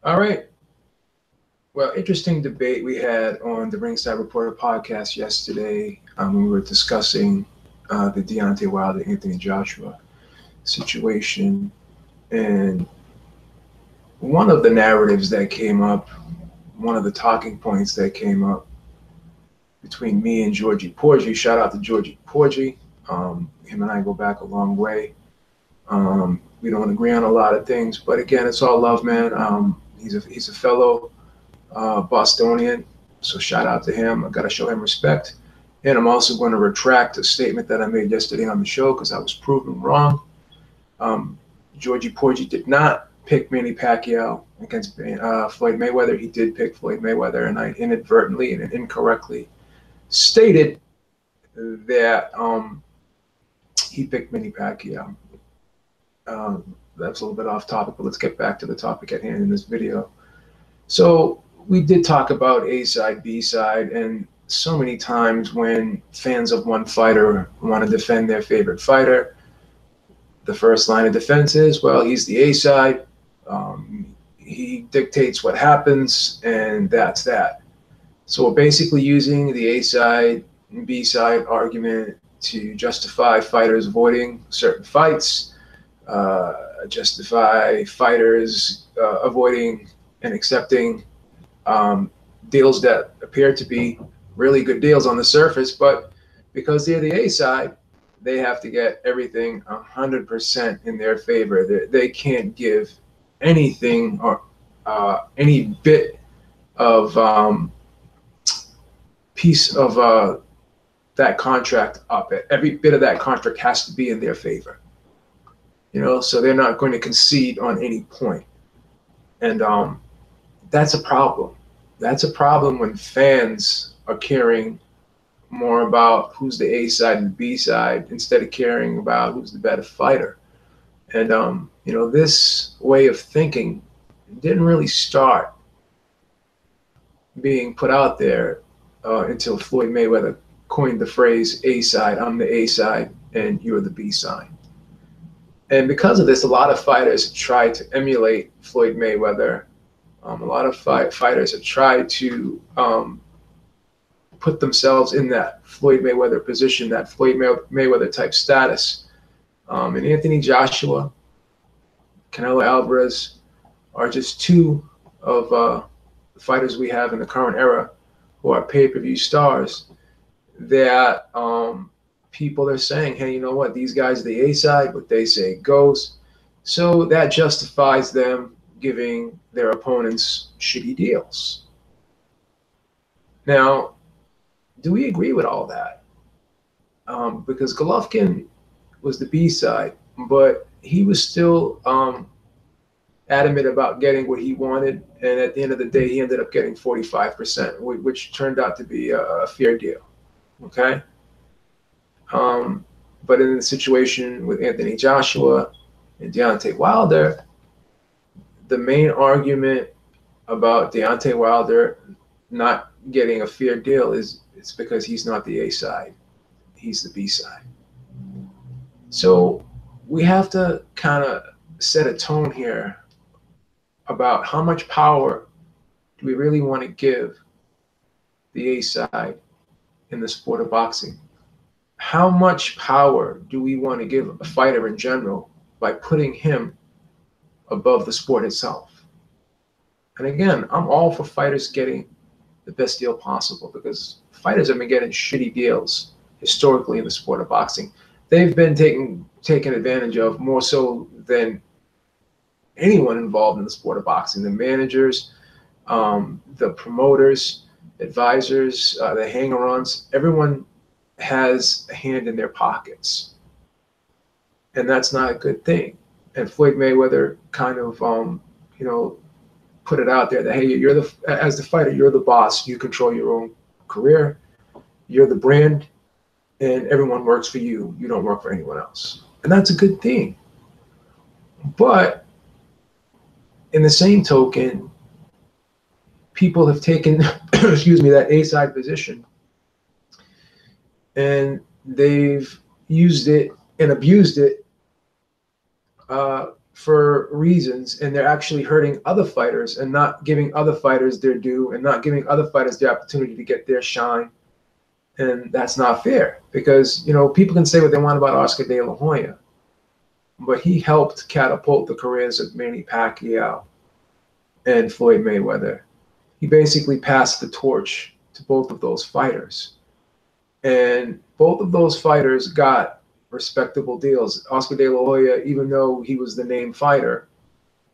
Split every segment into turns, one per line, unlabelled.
All right. Well, interesting debate we had on the Ringside Reporter podcast yesterday. We were discussing the Deontay Wilder Anthony Joshua situation, and one of the narratives that came up, one of the talking points that came up between me and Georgie Porgy. Shout out to Georgie Porgy. Him and I go back a long way. We don't agree on a lot of things, but again, it's all love, man. He's a fellow Bostonian, so shout out to him. I got to show him respect, and I'm also going to retract a statement that I made yesterday on the show because I was proven wrong. Um, Georgie Porgy did not pick Manny Pacquiao against Floyd Mayweather. He did pick Floyd Mayweather, and I inadvertently and incorrectly stated that he picked Manny Pacquiao. That's a little bit off topic, but let's get back to the topic at hand in this video. So we did talk about A side, B side, and so many times when fans of one fighter want to defend their favorite fighter, the first line of defense is, well, he's the A side. He dictates what happens, and that's that. So we're basically using the A side and B side argument to justify fighters avoiding certain fights, justify fighters avoiding and accepting deals that appear to be really good deals on the surface, but because they're the A side, they have to get everything 100% in their favor. They can't give anything or any bit of piece of that contract up. Every bit of that contract has to be in their favor. So they're not going to concede on any point. And that's a problem. That's a problem when fans are caring more about who's the A side and the B side instead of caring about who's the better fighter. And, this way of thinking didn't really start being put out there until Floyd Mayweather coined the phrase A side, I'm the A side, and you're the B side. And because of this, a lot of fighters tried to emulate Floyd Mayweather. A lot of fighters have tried to put themselves in that Floyd Mayweather position, that Floyd Mayweather type status. And Anthony Joshua, Canelo Alvarez are just two of the fighters we have in the current era who are pay-per-view stars that people are saying, hey, you know what, these guys are the A side, what they say goes. So that justifies them giving their opponents shitty deals. Now, do we agree with all that? Because Golovkin was the B side, but he was still adamant about getting what he wanted, and at the end of the day, he ended up getting 45%, which turned out to be a fair deal. Okay? But in the situation with Anthony Joshua and Deontay Wilder, the main argument about Deontay Wilder not getting a fair deal is it's because he's not the A side. He's the B side. So we have to kind of set a tone here about how much power do we really want to give the A side in the sport of boxing? How much power do we want to give a fighter in general by putting him above the sport itself? And again, I'm all for fighters getting the best deal possible because fighters have been getting shitty deals historically in the sport of boxing. They've been taken advantage of more so than anyone involved in the sport of boxing. The managers, the promoters, advisors, the hanger-ons, everyone has a hand in their pockets. And that's not a good thing. And Floyd Mayweather kind of, put it out there that, hey, as the fighter, you're the boss. You control your own career. You're the brand, and everyone works for you. You don't work for anyone else. And that's a good thing. But in the same token, people have taken, that A-side position, and they've used it and abused it for reasons, and they're actually hurting other fighters and not giving other fighters their due and not giving other fighters the opportunity to get their shine. And that's not fair, because, you know, people can say what they want about Oscar De La Hoya, but he helped catapult the careers of Manny Pacquiao and Floyd Mayweather. He basically passed the torch to both of those fighters. And both of those fighters got respectable deals. Oscar De La Hoya, even though he was the named fighter,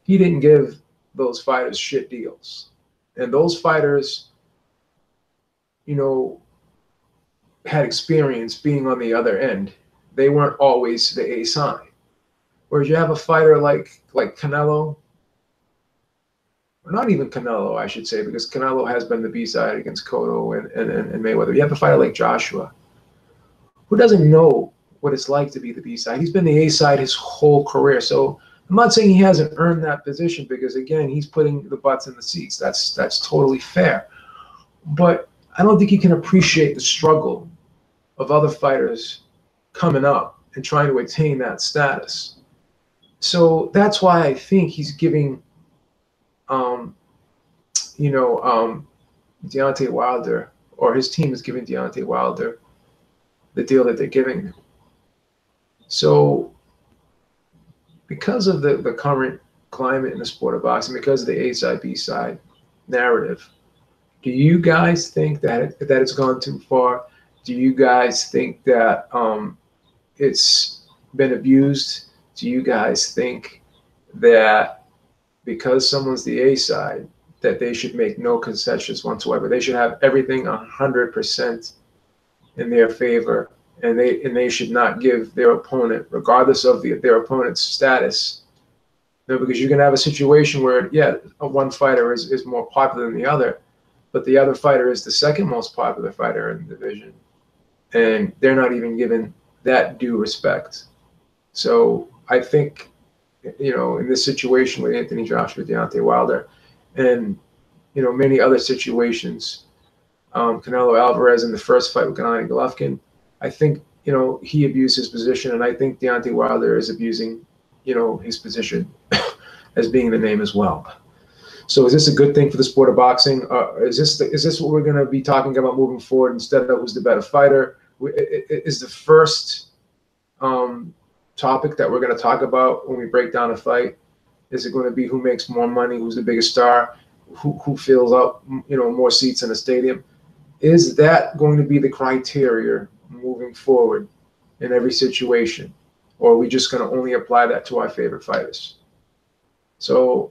he didn't give those fighters shit deals. And those fighters, you know, had experience being on the other end. They weren't always the A side. Whereas you have a fighter like Canelo, or not even Canelo, I should say, because Canelo has been the B side against Cotto and Mayweather. You have a fighter like Joshua, who doesn't know what it's like to be the B side. He's been the A side his whole career. So I'm not saying he hasn't earned that position, because again, he's putting the butts in the seats. That's totally fair. But I don't think he can appreciate the struggle of other fighters coming up and trying to attain that status. So that's why I think he's giving, Deontay Wilder, or his team is giving Deontay Wilder the deal that they're giving him. So because of the current climate in the sport of boxing, because of the A side, B side narrative, do you guys think that it's gone too far? Do you guys think that it's been abused? Do you guys think that because someone's the A side, that they should make no concessions whatsoever? They should have everything 100% in their favor, and they should not give their opponent, regardless of their opponent's status. You know, because you can have a situation where, yeah, one fighter is more popular than the other, but the other fighter is the second most popular fighter in the division, and they're not even given that due respect. So I think, you know, in this situation with Anthony Joshua, Deontay Wilder, and, you know, many other situations, Canelo Alvarez in the first fight with Gennady Golovkin, I think, you know, he abused his position, and I think Deontay Wilder is abusing, you know, his position as being the name as well. So is this a good thing for the sport of boxing? Is this what we're going to be talking about moving forward, instead of who's the better fighter? Is the first topic that we're going to talk about when we break down a fight, is it going to be who makes more money, who's the biggest star, who fills up, you know, more seats in a stadium? Is that going to be the criteria moving forward in every situation, or are we just going to only apply that to our favorite fighters? So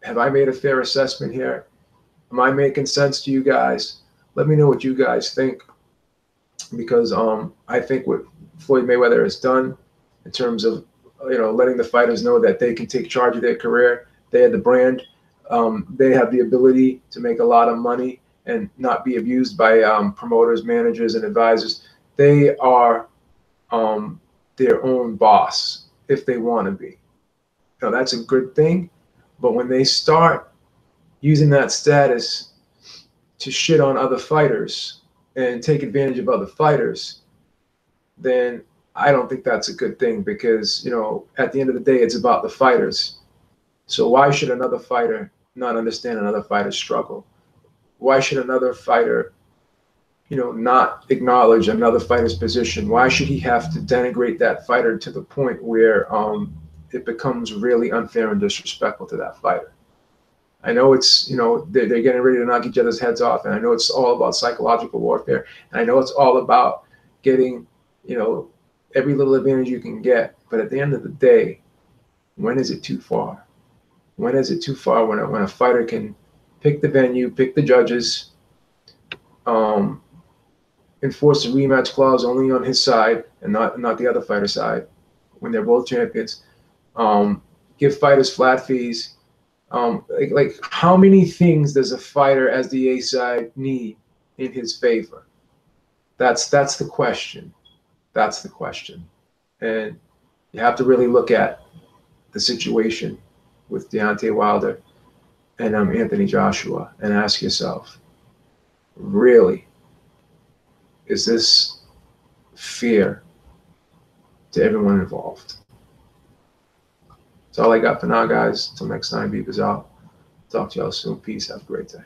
have I made a fair assessment here? Am I making sense to you guys? Let me know what you guys think, because I think what Floyd Mayweather has done in terms of, you know, letting the fighters know that they can take charge of their career. They have the brand. They have the ability to make a lot of money and not be abused by promoters, managers, and advisors. They are their own boss if they want to be. Now, that's a good thing. But when they start using that status to shit on other fighters and take advantage of other fighters, then I don't think that's a good thing, because, you know, at the end of the day, it's about the fighters. So why should another fighter not understand another fighter's struggle? Why should another fighter, you know, not acknowledge another fighter's position? Why should he have to denigrate that fighter to the point where it becomes really unfair and disrespectful to that fighter? I know it's, you know, they're getting ready to knock each other's heads off, and I know it's all about psychological warfare, and I know it's all about getting, you know, every little advantage you can get. But at the end of the day, when is it too far? When is it too far when a fighter can pick the venue, pick the judges, enforce the rematch clause only on his side and not the other fighter's side when they're both champions, give fighters flat fees? Like how many things does a fighter as the A side need in his favor? That's the question. That's the question. And you have to really look at the situation with Deontay Wilder and Anthony Joshua and ask yourself, really, is this fair to everyone involved? That's all I got for now, guys. Until next time, Beavers out. Talk to y'all soon. Peace. Have a great day.